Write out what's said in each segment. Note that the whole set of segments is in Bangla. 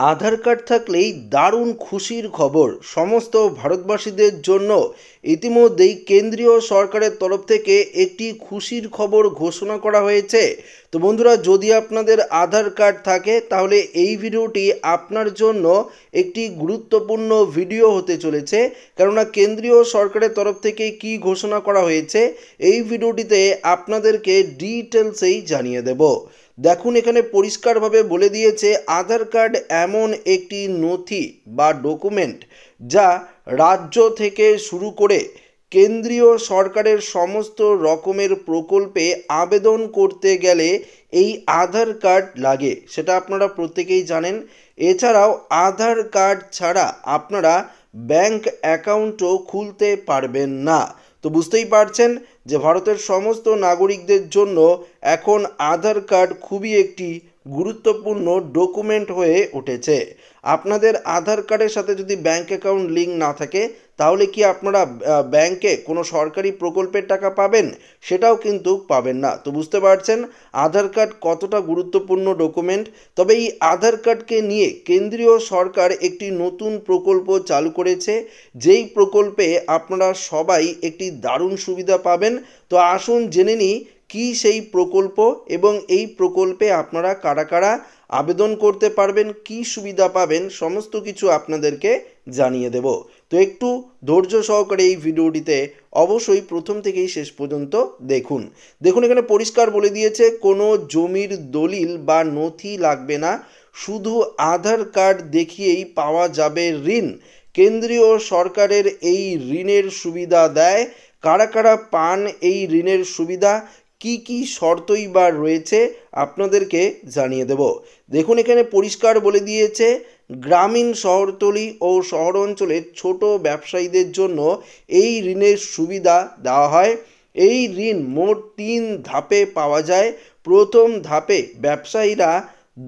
আধার কার্ড থাকলেই দারুণ খুশির খবর সমস্ত ভারতবাসীদের জন্য। ইতিমধ্যেই কেন্দ্রীয় সরকারের তরফ থেকে একটি খুশির খবর ঘোষণা করা হয়েছে। তো বন্ধুরা, যদি আপনাদের আধার কার্ড থাকে তাহলে এই ভিডিওটি আপনার জন্য একটি গুরুত্বপূর্ণ ভিডিও হতে চলেছে, কেননা কেন্দ্রীয় সরকারের তরফ থেকে কি ঘোষণা করা হয়েছে এই ভিডিওটিতে আপনাদেরকে ডিটেলসেই জানিয়ে দেব। দেখুন, এখানে পরিষ্কারভাবে বলে দিয়েছে আধার কার্ড এমন একটি নথি বা ডকুমেন্ট যা রাজ্য থেকে শুরু করে কেন্দ্রীয় সরকারের সমস্ত রকমের প্রকল্পে আবেদন করতে গেলে এই আধার কার্ড লাগে, সেটা আপনারা প্রত্যেকেই জানেন। এছাড়াও আধার কার্ড ছাড়া আপনারা ব্যাংক অ্যাকাউন্টও খুলতে পারবেন না। তো বুঝতেই পারছেন যে ভারতের সমস্ত নাগরিকদের জন্য এখন আধার কার্ড খুবই একটি গুরুত্বপূর্ণ ডকুমেন্ট হয়ে উঠেছে। আপনাদের আধার কার্ডের সাথে যদি ব্যাংক অ্যাকাউন্ট লিঙ্ক না থাকে তাহলে কি আপনারা ব্যাংকে কোনো সরকারি প্রকল্পের টাকা পাবেন? সেটাও কিন্তু পাবেন না। তো বুঝতে পারছেন আধার কার্ড কতটা গুরুত্বপূর্ণ ডকুমেন্ট। তবে এই আধার কার্ডকে নিয়ে কেন্দ্রীয় সরকার একটি নতুন প্রকল্প চালু করেছে, যেই প্রকল্পে আপনারা সবাই একটি দারুণ সুবিধা পাবেন। তো আসুন জেনে নিই কি সেই প্রকল্প এবং এই প্রকল্পে আপনারা কারা কারা আবেদন করতে পারবেন, কি সুবিধা পাবেন, সমস্ত কিছু আপনাদেরকে জানিয়ে দেব। তো একটু ধৈর্য সহকারে এই ভিডিওটিতে অবশ্যই প্রথম থেকেই শেষ পর্যন্ত দেখুন। এখানে পরিষ্কার বলে দিয়েছে কোনো জমির দলিল বা নথি লাগবে না, শুধু আধার কার্ড দেখিয়েই পাওয়া যাবে ঋণ। কেন্দ্রীয় সরকারের এই ঋণের সুবিধা দেয়। কারা কারা পান এই ঋণের সুবিধা, কি কি শর্তই বা রয়েছে আপনাদেরকে জানিয়ে দেব। দেখুন, এখানে পরিষ্কার বলে দিয়েছে গ্রামীণ শহরতলি ও শহর অঞ্চলের ছোট ব্যবসায়ীদের জন্য এই ঋণের সুবিধা দেওয়া হয়। এই ঋণ মোট 3 ধাপে পাওয়া যায়। প্রথম ধাপে ব্যবসায়ীরা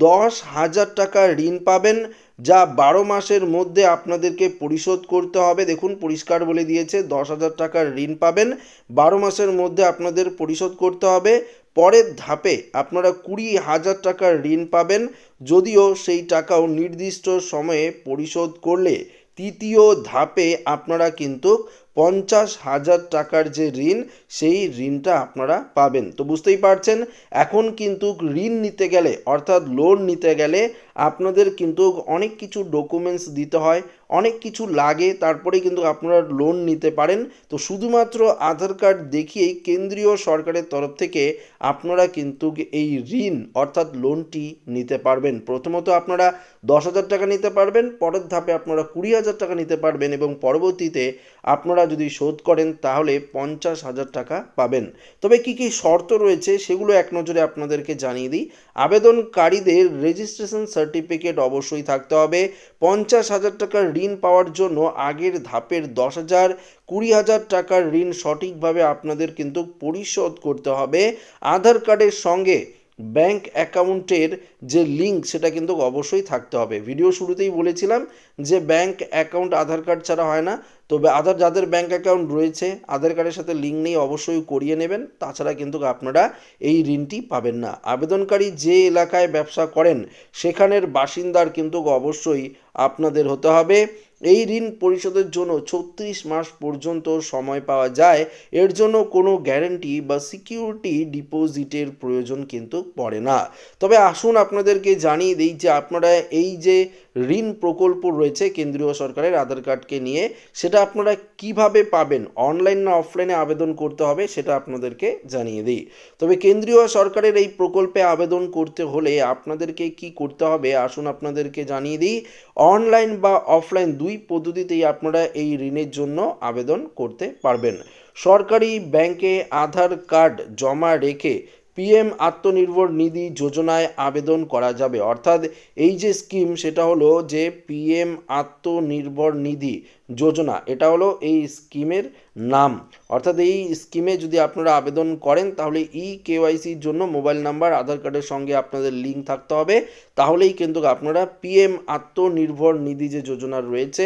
10,000 টাকা ঋণ পাবেন, যা 12 মাসের মধ্যে আপনাদেরকে পরিশোধ করতে হবে। দেখুন, পরিষ্কার বলে দিয়েছে 10,000 টাকার ঋণ পাবেন, 12 মাসের মধ্যে আপনাদের পরিশোধ করতে হবে। পরের ধাপে আপনারা 20,000 টাকার ঋণ পাবেন, যদিও সেই টাকাও নির্দিষ্ট সময়ে পরিশোধ করলে। তৃতীয় ধাপে আপনারা কিন্তু 50,000 টাকার যে ঋণ, সেই ঋণটা আপনারা পাবেন। তো বুঝতেই পারছেন এখন কিন্তু ঋণ নিতে গেলে অর্থাৎ লোন নিতে গেলে আপনাদের কিন্তু অনেক কিছু ডকুমেন্টস দিতে হয়, অনেক কিছু লাগে, তারপরে কিন্তু আপনারা লোন নিতে পারেন। তো শুধুমাত্র আধার কার্ড দেখিয়েই কেন্দ্রীয় সরকারের তরফ থেকে আপনারা কিন্তু এই ঋণ অর্থাৎ লোনটি নিতে পারবেন। প্রথমত আপনারা 10,000 টাকা নিতে পারবেন, পরের ধাপে আপনারা 20,000 টাকা নিতে পারবেন এবং পরবর্তীতে আপনারা যদি শোধ করেন তাহলে 50,000 টাকা পাবেন। তবে কি কি শর্ত রয়েছে সেগুলো এক নজরে আপনাদেরকে জানিয়ে দিই। আবেদনকারীদের রেজিস্ট্রেশন সার্টিফিকেট অবশ্যই থাকতে হবে। 50,000 টাকার ঋণ পাওয়ার জন্য আগের ধাপের 10,000, 20,000 টাকার ঋণ সঠিকভাবে আপনাদের কিন্তু পরিশোধ করতে হবে। আধার কার্ডের সঙ্গে ব্যাংক অ্যাকাউন্টের যে লিঙ্ক সেটা কিন্তু অবশ্যই থাকতে হবে। ভিডিও শুরুতেই বলেছিলাম যে ব্যাংক অ্যাকাউন্ট আধার কার্ড ছাড়া হয় না। তবে যাদের ব্যাংক অ্যাকাউন্ট রয়েছে আধার কার্ডের সাথে লিঙ্ক নেই অবশ্যই করিয়ে নেবেন, তাছাড়া কিন্তু আপনারা এই ঋণটি পাবেন না। আবেদনকারী যে এলাকায় ব্যবসা করেন সেখানের বাসিন্দার কিন্তু অবশ্যই আপনাদের হতে হবে। এই ঋণ পরিশোধের জন্য 36 মাস পর্যন্ত সময় পাওয়া যায়। এর জন্য কোনো গ্যারান্টি বা সিকিউরিটি ডিপোজিটের প্রয়োজন কিন্তু পড়ে না। তবে আসুন আপনাদেরকে জানিয়ে দিই যে আপনারা এই যে ঋণ প্রকল্প রয়েছে কেন্দ্রীয় সরকারের আধার কার্ডকে নিয়ে, সেটা আপনারা কিভাবে পাবেন, অনলাইন না অফলাইনে আবেদন করতে হবে সেটা আপনাদেরকে জানিয়ে দিই। তবে কেন্দ্রীয় সরকারের এই প্রকল্পে আবেদন করতে হলে আপনাদেরকে কি করতে হবে আসুন আপনাদেরকে জানিয়ে দিই। অনলাইন বা অফলাইন দুই পদ্ধতিতেই আপনারা এই ঋণের জন্য আবেদন করতে পারবেন। সরকারি ব্যাংকে আধার কার্ড জমা রেখে পিএম আত্মনির্ভর নিধি যোজনায় আবেদন করা যাবে। অর্থাৎ এই যে স্কিম সেটা হলো যে পিএম আত্মনির্ভর নিধি যোজনা, এটা হলো এই স্কিমের নাম। অর্থাৎ এই স্কিমে যদি আপনারা আবেদন করেন তাহলে কেওয়াইসির জন্য মোবাইল নাম্বার, আধার কার্ডের সঙ্গে আপনাদের লিঙ্ক থাকতে হবে। তাহলেই কিন্তু আপনারা পিএম আত্মনির্ভর নিধি যে যোজনা রয়েছে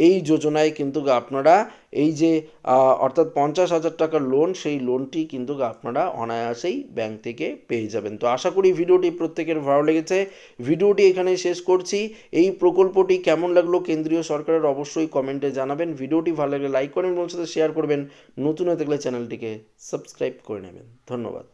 এই যোজনায় কিন্তু আপনারা এই যে অর্থাৎ 50,000 টাকার লোন, সেই লোনটি কিন্তু আপনারা অনায়াসেই ব্যাংক থেকে পেয়ে যাবেন। তো আশা করি ভিডিওটি প্রত্যেকের ভালো লেগেছে। ভিডিওটি এখানে শেষ করছি। এই প্রকল্পটি কেমন লাগলো কেন্দ্রীয় সরকারের অবশ্যই কমেন্টে জানাবেন। ভিডিওটি ভালো লাগলে লাইক করবেন, বন্ধুদের সাথে শেয়ার করবেন। নতুন হয়ে থাকলে চ্যানেলটিকে সাবস্ক্রাইব করে নেবেন। ধন্যবাদ।